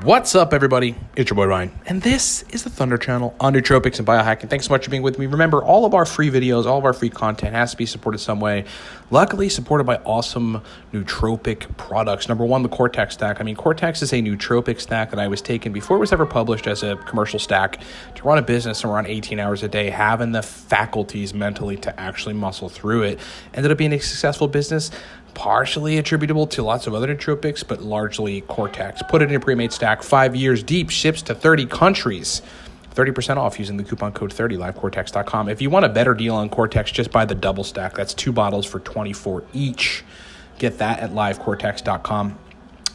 What's up, everybody? It's your boy Ryan, and this is the Thunder Channel on Nootropics and Biohacking. Thanks so much for being with me. Remember, all of our free videos, all of our free content has to be supported some way. Luckily, supported by awesome nootropic products. Number one, the Cortex stack. Cortex is a nootropic stack that I was taking before it was ever published as a commercial stack to run a business around 18 hours a day, having the faculties mentally to actually muscle through it. Ended up being a successful business, partially attributable to lots of other nootropics, but largely Cortex. Put it in your pre-made stack, 5 years deep, ships to 30 countries. 30% off using the coupon code 30, livecortex.com. If you want a better deal on Cortex, just buy the double stack. That's 2 bottles for $24 each. Get that at livecortex.com.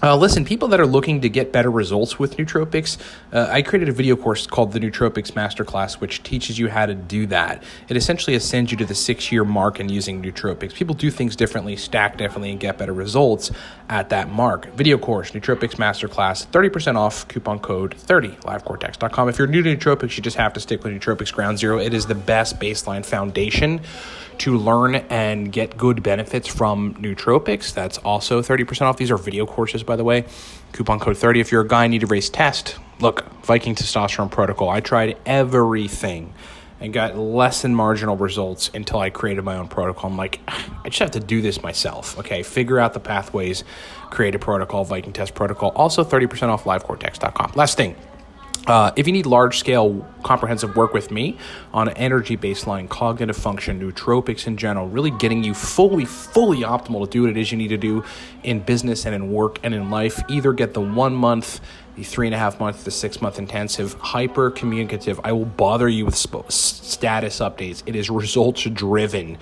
Listen, people that are looking to get better results with nootropics, I created a video course called the Nootropics Masterclass, which teaches you how to do that. It essentially ascends you to the 6-year mark in using nootropics. People do things differently, stack differently, and get better results at that mark. Video course, Nootropics Masterclass, 30% off, coupon code 30, livecortex.com. If you're new to nootropics, you just have to stick with Nootropics Ground Zero. It is the best baseline foundation to learn and get good benefits from nootropics. That's also 30% off. These are video courses, by the way. Coupon code 30. If you're a guy, need to raise test, look, Viking Testosterone Protocol. I tried everything and got less than marginal results until I created my own protocol. I'm like, I just have to do this myself. Okay, figure out the pathways, create a protocol, Viking Test Protocol. Also 30% off livecortex.com. Last thing. If you need large-scale comprehensive work with me on an energy baseline, cognitive function, nootropics in general, really getting you fully optimal to do what it is you need to do in business and in work and in life, either get the 1 month, the 3.5 month, the 6 month intensive, hyper communicative. I will bother you with status updates. It is results driven.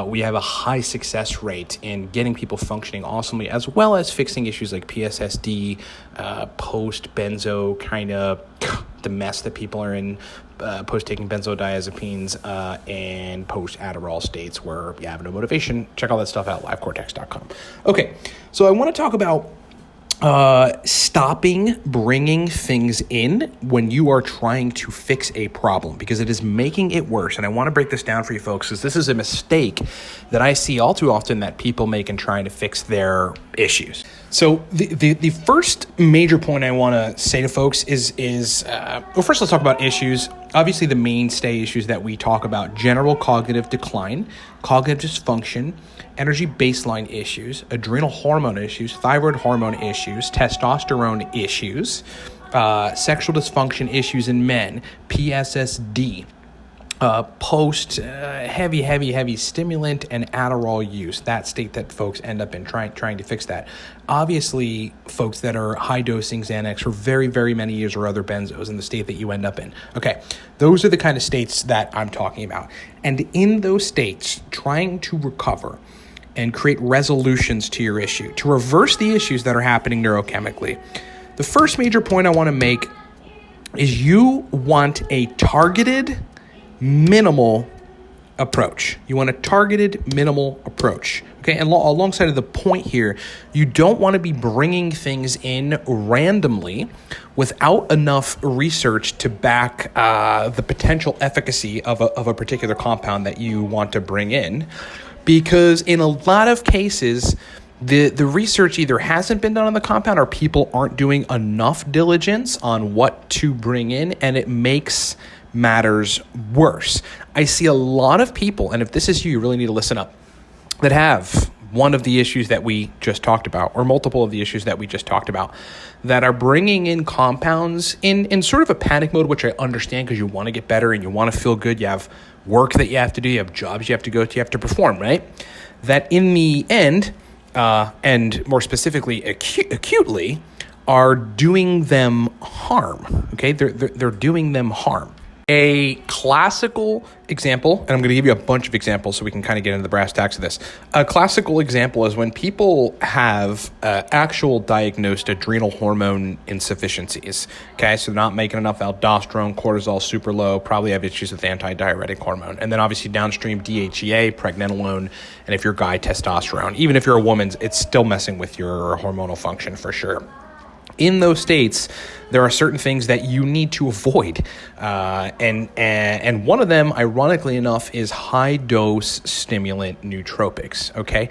We have a high success rate in getting people functioning awesomely, as well as fixing issues like PSSD, post-benzo, kind of the mess that people are in, post-taking benzodiazepines, and post-Adderall states where you have no motivation. Check all that stuff out, livecortex.com. Okay, so I want to talk about stopping bringing things in when you are trying to fix a problem, because it is making it worse. And I want to break this down for you folks, because this is a mistake that I see all too often that people make in trying to fix their issues. So the first major point I want to say to folks is first let's talk about issues. Obviously, the mainstay issues that we talk about: general cognitive decline, cognitive dysfunction, energy baseline issues, adrenal hormone issues, thyroid hormone issues, testosterone issues, sexual dysfunction issues in men, PSSD, post heavy stimulant and Adderall use, that state that folks end up in, trying to fix that. Obviously, folks that are high dosing Xanax for very, very many years, or other benzos, in the state that you end up in. Okay, those are the kind of states that I'm talking about. And in those states, trying to recover and create resolutions to your issue, to reverse the issues that are happening neurochemically, the first major point I want to make is you want a targeted, minimal approach. You want a targeted, minimal approach. Okay, and alongside of the point here, you don't want to be bringing things in randomly without enough research to back the potential efficacy of a particular compound that you want to bring in, because in a lot of cases, the research either hasn't been done on the compound, or people aren't doing enough diligence on what to bring in, and it makes matters worse. I see a lot of people, and if this is you, you really need to listen up, that have one of the issues that we just talked about, or multiple of the issues that we just talked about, that are bringing in compounds in sort of a panic mode, which I understand, because you want to get better and you want to feel good. You have work that you have to do, you have jobs you have to go to, you have to perform, right? That in the end, and more specifically acutely, are doing them harm. Okay, they're doing them harm. A classical example, and I'm going to give you a bunch of examples so we can kind of get into the brass tacks of this. A classical example is when people have actual diagnosed adrenal hormone insufficiencies. Okay, so they're not making enough aldosterone, cortisol super low, probably have issues with antidiuretic hormone. And then obviously downstream DHEA, pregnenolone, and if you're a guy, testosterone. Even if you're a woman, it's still messing with your hormonal function for sure. In those states, there are certain things that you need to avoid. And one of them, ironically enough, is high-dose stimulant nootropics, okay?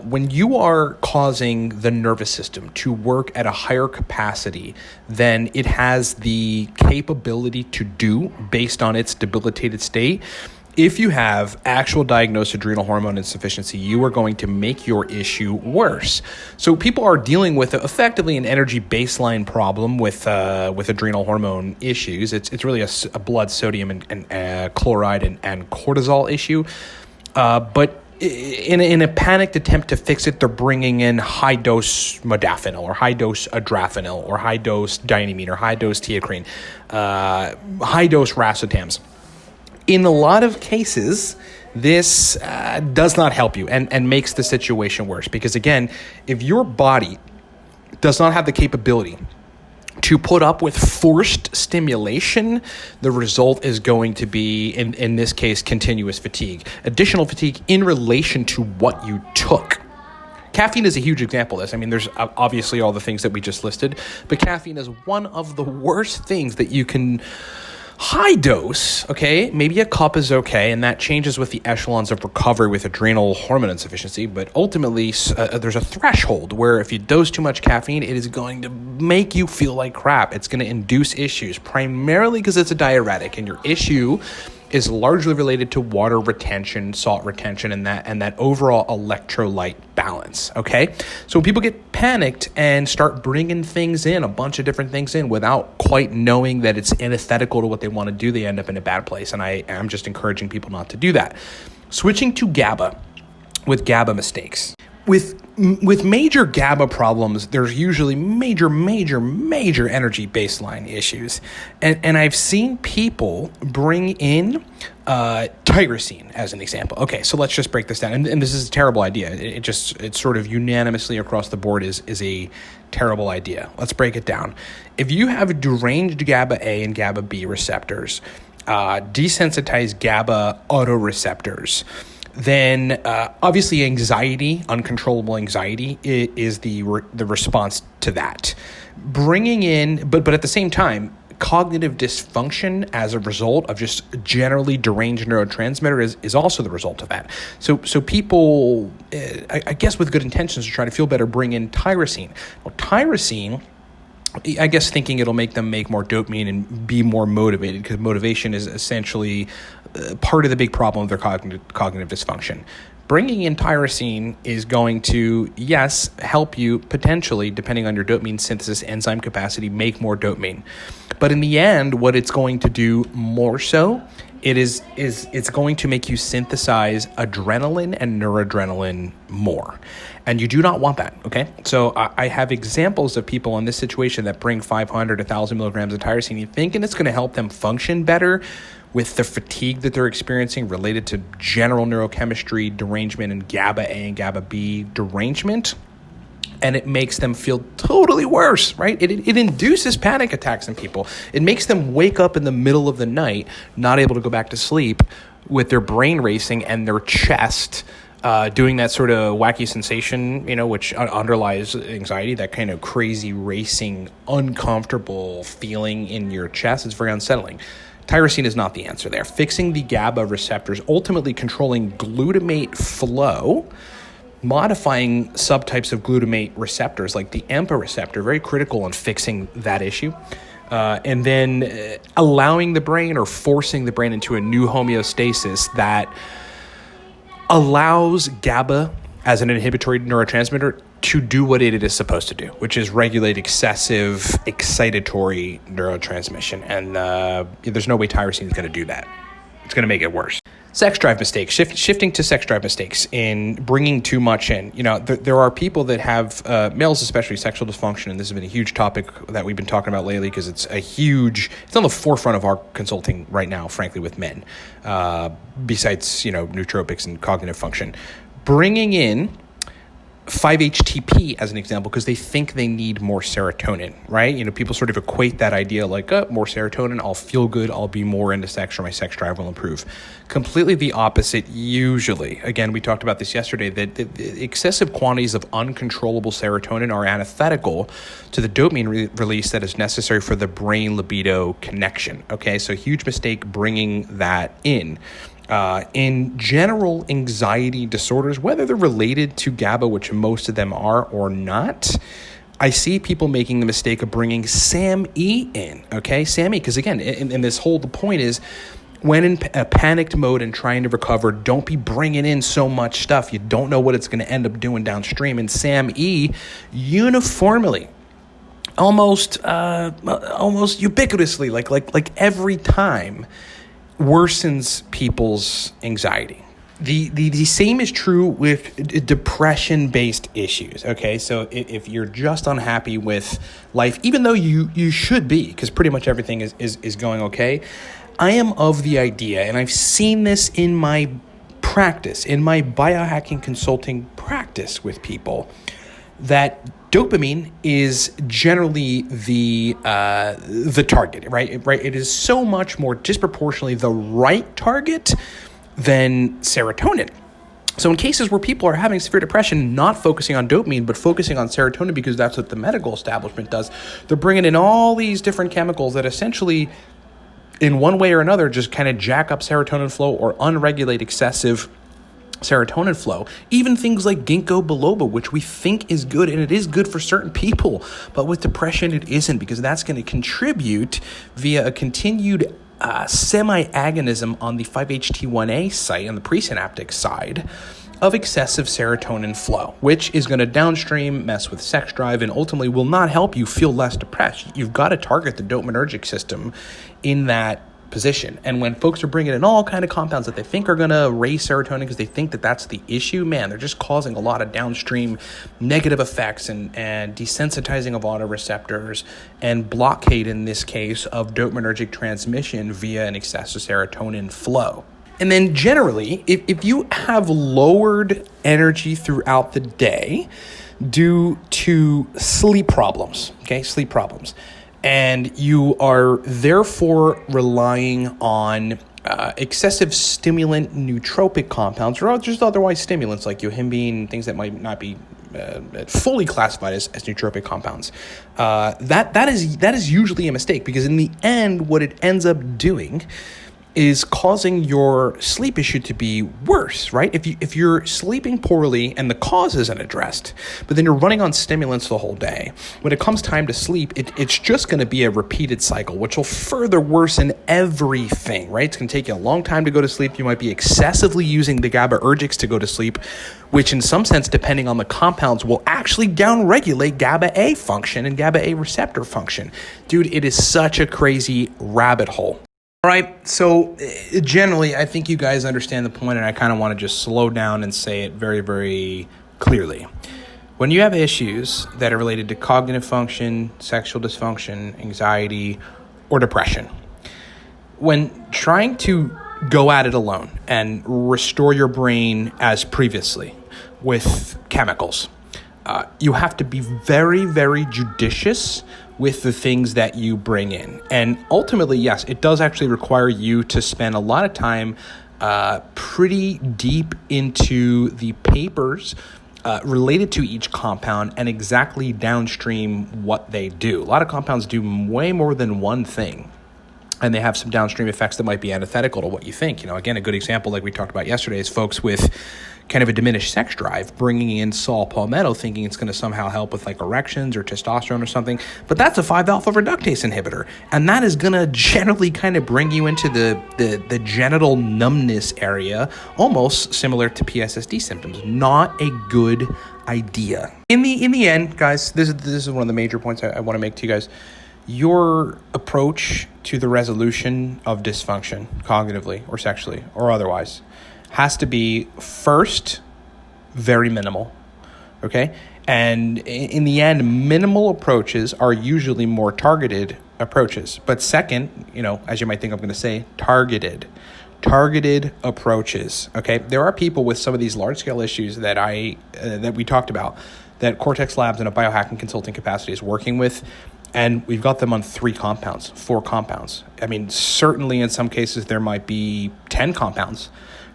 When you are causing the nervous system to work at a higher capacity than it has the capability to do based on its debilitated state, if you have actual diagnosed adrenal hormone insufficiency, you are going to make your issue worse. So people are dealing with effectively an energy baseline problem with adrenal hormone issues. It's really a blood sodium and chloride and cortisol issue. But in a panicked attempt to fix it, they're bringing in high-dose modafinil or high-dose adrafinil or high-dose diamine or high-dose teacrine, high-dose racetams. In a lot of cases, this does not help you and makes the situation worse. Because again, if your body does not have the capability to put up with forced stimulation, the result is going to be, in this case, continuous fatigue. Additional fatigue in relation to what you took. Caffeine is a huge example of this. I mean, there's obviously all the things that we just listed, but caffeine is one of the worst things that you can high dose, okay, maybe a cup is okay, and that changes with the echelons of recovery with adrenal hormone insufficiency, but ultimately there's a threshold where if you dose too much caffeine, it is going to make you feel like crap. It's going to induce issues, primarily because it's a diuretic, and your issue is largely related to water retention, salt retention, and that overall electrolyte balance, okay? So when people get panicked and start bringing things in, a bunch of different things in without quite knowing that it's antithetical to what they want to do, they end up in a bad place, and I am just encouraging people not to do that. Switching to GABA with GABA mistakes. With major GABA problems, there's usually major energy baseline issues. And I've seen people bring in tyrosine as an example. Okay, so let's just break this down. And this is a terrible idea. It's sort of unanimously across the board is a terrible idea. Let's break it down. If you have deranged GABA A and GABA B receptors, desensitized GABA autoreceptors, then obviously anxiety, uncontrollable anxiety, is the response to that. Bringing in, but at the same time, cognitive dysfunction as a result of just generally deranged neurotransmitter is also the result of that. So people, I guess with good intentions, are trying to feel better, bring in tyrosine. Well, tyrosine, I guess thinking it'll make them make more dopamine and be more motivated, because motivation is essentially part of the big problem of their cognitive dysfunction. Bringing in tyrosine is going to, yes, help you potentially, depending on your dopamine synthesis enzyme capacity, make more dopamine. But in the end, what it's going to do more so, it's going to make you synthesize adrenaline and noradrenaline more. And you do not want that, okay? So I have examples of people in this situation that bring 500, 1,000 milligrams of tyrosine, thinking it's going to help them function better with the fatigue that they're experiencing related to general neurochemistry derangement and GABA A and GABA B derangement. And it makes them feel totally worse, right? It induces panic attacks in people. It makes them wake up in the middle of the night, not able to go back to sleep, with their brain racing and their chest doing that sort of wacky sensation, which underlies anxiety, that kind of crazy racing, uncomfortable feeling in your chest. It's very unsettling. Tyrosine is not the answer there. Fixing the GABA receptors, ultimately controlling glutamate flow, modifying subtypes of glutamate receptors like the AMPA receptor, very critical in fixing that issue. And then allowing the brain or forcing the brain into a new homeostasis that allows GABA as an inhibitory neurotransmitter to do what it is supposed to do, which is regulate excessive excitatory neurotransmission. And there's no way tyrosine is going to do that. It's going to make it worse. Sex drive mistakes, shifting to sex drive mistakes in bringing too much in. There are people that have, males especially, sexual dysfunction, and this has been a huge topic that we've been talking about lately because it's on the forefront of our consulting right now, frankly, with men, besides, nootropics and cognitive function. Bringing in 5-HTP as an example because they think they need more serotonin, right? People sort of equate that idea like, more serotonin, I'll feel good, I'll be more into sex, or my sex drive will improve. Completely the opposite usually. Again, we talked about this yesterday, that the excessive quantities of uncontrollable serotonin are antithetical to the dopamine release that is necessary for the brain libido connection, okay? So huge mistake bringing that in. In general anxiety disorders, whether they're related to GABA, which most of them are or not, I see people making the mistake of bringing SAMe in, okay? SAMe, because again, in this whole, the point is, when in a panicked mode and trying to recover, don't be bringing in so much stuff. You don't know what it's going to end up doing downstream. And SAMe uniformly, almost ubiquitously, like every time, worsens people's anxiety. The same is true with depression-based issues, okay? So if you're just unhappy with life, even though you should be, because pretty much everything is going okay, I am of the idea, and I've seen this in my practice, in my biohacking consulting practice with people, that dopamine is generally the target, right? It is so much more disproportionately the right target than serotonin. So in cases where people are having severe depression, not focusing on dopamine, but focusing on serotonin because that's what the medical establishment does, they're bringing in all these different chemicals that essentially, in one way or another, just kind of jack up serotonin flow or unregulate excessive serotonin flow. Even things like ginkgo biloba, which we think is good, and it is good for certain people, but with depression it isn't, because that's going to contribute via a continued semi-agonism on the 5-HT1A site, on the presynaptic side, of excessive serotonin flow, which is going to downstream mess with sex drive and ultimately will not help you feel less depressed. You've got to target the dopaminergic system in that position. And when folks are bringing in all kind of compounds that they think are going to raise serotonin because they think that that's the issue, man, they're just causing a lot of downstream negative effects and desensitizing of autoreceptors and blockade, in this case, of dopaminergic transmission via an excessive serotonin flow. And then generally, if you have lowered energy throughout the day due to sleep problems, and you are therefore relying on excessive stimulant nootropic compounds or just otherwise stimulants like yohimbine, things that might not be fully classified as nootropic compounds, that is usually a mistake, because in the end, what it ends up doing is causing your sleep issue to be worse, right? If you're sleeping poorly and the cause isn't addressed, but then you're running on stimulants the whole day, when it comes time to sleep, it's just going to be a repeated cycle, which will further worsen everything, right? It's going to take you a long time to go to sleep. You might be excessively using the GABAergics to go to sleep, which in some sense, depending on the compounds, will actually downregulate GABA-A function and GABA-A receptor function. Dude, it is such a crazy rabbit hole. All right, so generally, I think you guys understand the point, and I kind of want to just slow down and say it very, very clearly. When you have issues that are related to cognitive function, sexual dysfunction, anxiety, or depression, when trying to go at it alone and restore your brain as previously with chemicals, you have to be very, very judicious with the things that you bring in. And ultimately, yes, it does actually require you to spend a lot of time pretty deep into the papers related to each compound and exactly downstream what they do. A lot of compounds do way more than one thing, and they have some downstream effects that might be antithetical to what you think. Again, a good example, like we talked about yesterday, is folks with kind of a diminished sex drive bringing in saw palmetto, thinking it's going to somehow help with like erections or testosterone or something. But that's a 5-alpha reductase inhibitor, and that is going to generally kind of bring you into the genital numbness area, almost similar to PSSD symptoms. Not a good idea. In the end, guys, this is one of the major points I want to make to you guys. Your approach to the resolution of dysfunction, cognitively or sexually or otherwise, has to be first very minimal, okay? And in the end, minimal approaches are usually more targeted approaches. But second, as you might think I'm going to say, targeted targeted approaches. Okay, there are people with some of these large scale issues that that we talked about, that Cortex Labs in a biohacking consulting capacity is working with, and we've got them on 3 compounds, 4 compounds. I mean, certainly in some cases there might be 10 compounds,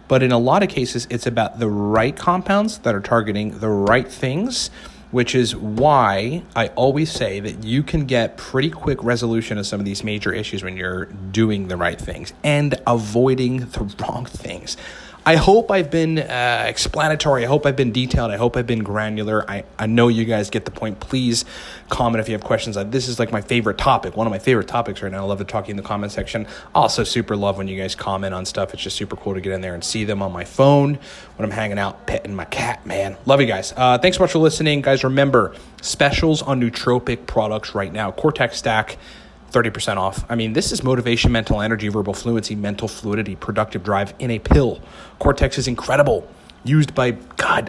but in a lot of cases it's about the right compounds that are targeting the right things, which is why I always say that you can get pretty quick resolution of some of these major issues when you're doing the right things and avoiding the wrong things. I hope I've been explanatory. I hope I've been detailed. I hope I've been granular. I know you guys get the point. Please comment if you have questions. This is like my favorite topic, one of my favorite topics right now. I love to talk to you in the comment section. I also super love when you guys comment on stuff. It's just super cool to get in there and see them on my phone when I'm hanging out, petting my cat, man. Love you guys. Thanks so much for listening. Guys, remember, specials on nootropic products right now. Cortex Stack, 30% off. I mean, this is motivation, mental energy, verbal fluency, mental fluidity, productive drive in a pill. Cortex is incredible. Used by,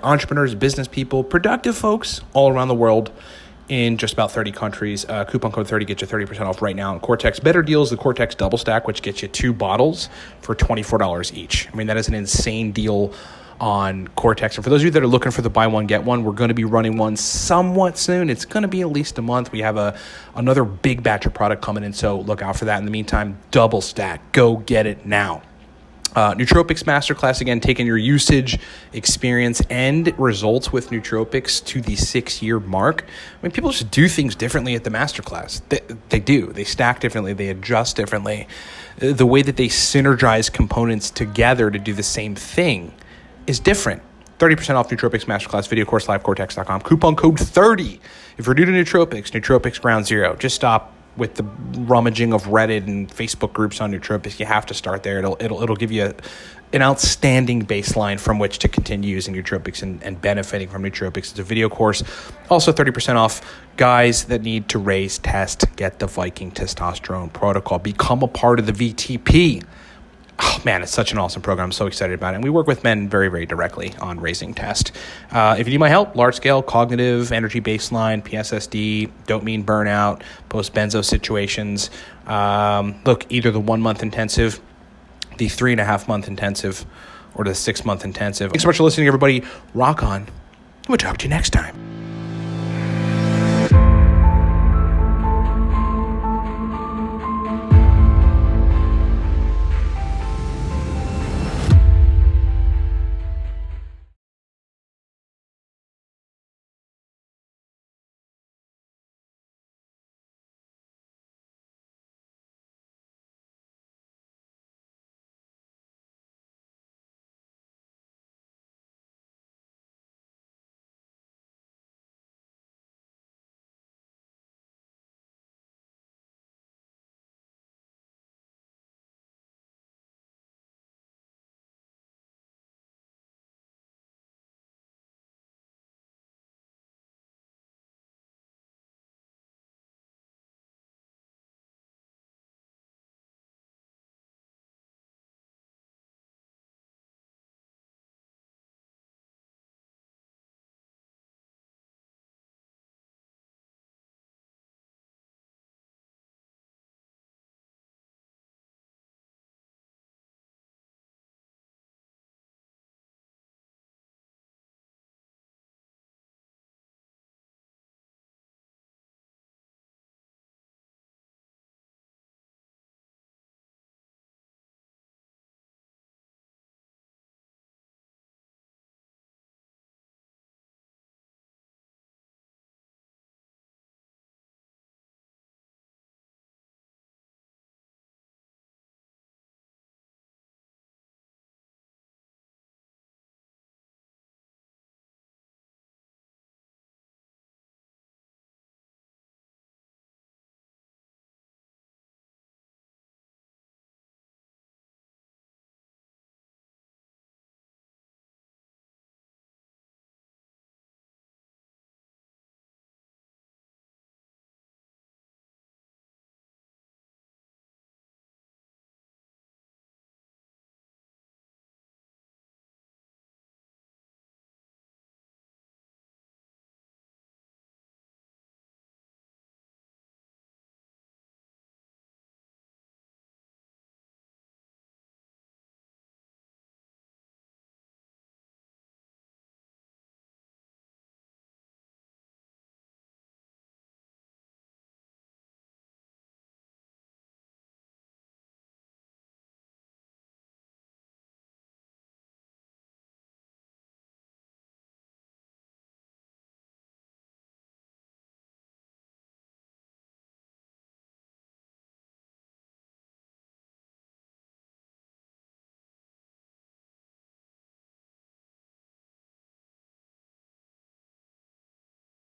entrepreneurs, business people, productive folks all around the world in just about 30 countries. Coupon code 30 gets you 30% off right now on Cortex. Better deals, the Cortex Double Stack, which gets you 2 bottles for $24 each. I mean, that is an insane deal on Cortex. And for those of you that are looking for the buy one, get one, we're going to be running one somewhat soon. It's going to be at least a month. We have another big batch of product coming in, so look out for that. In the meantime, Double Stack. Go get it now. Nootropics Masterclass, again, taking your usage, experience, and results with nootropics to the 6-year mark. I mean, people just do things differently at the Masterclass. They do. They stack differently. They adjust differently. The way that they synergize components together to do the same thing is different. 30% off Nootropics Masterclass video course, livecortex.com. Coupon code 30. If you're new to nootropics ground zero. Just stop with the rummaging of Reddit and Facebook groups on nootropics. You have to start there. It'll give you an outstanding baseline from which to continue using nootropics and benefiting from nootropics. It's a video course. Also 30% off guys that need to raise, test, get the Viking testosterone protocol. Become a part of the VTP. Oh, man, it's such an awesome program. I'm so excited about it. And we work with men very, very directly on raising test. If you need my help, large-scale cognitive energy baseline, PSSD, dopamine burnout, post-benzo situations, look, either the 1-month intensive, the 3.5-month intensive, or the 6-month intensive. Thanks so much for listening, everybody. Rock on. We'll talk to you next time.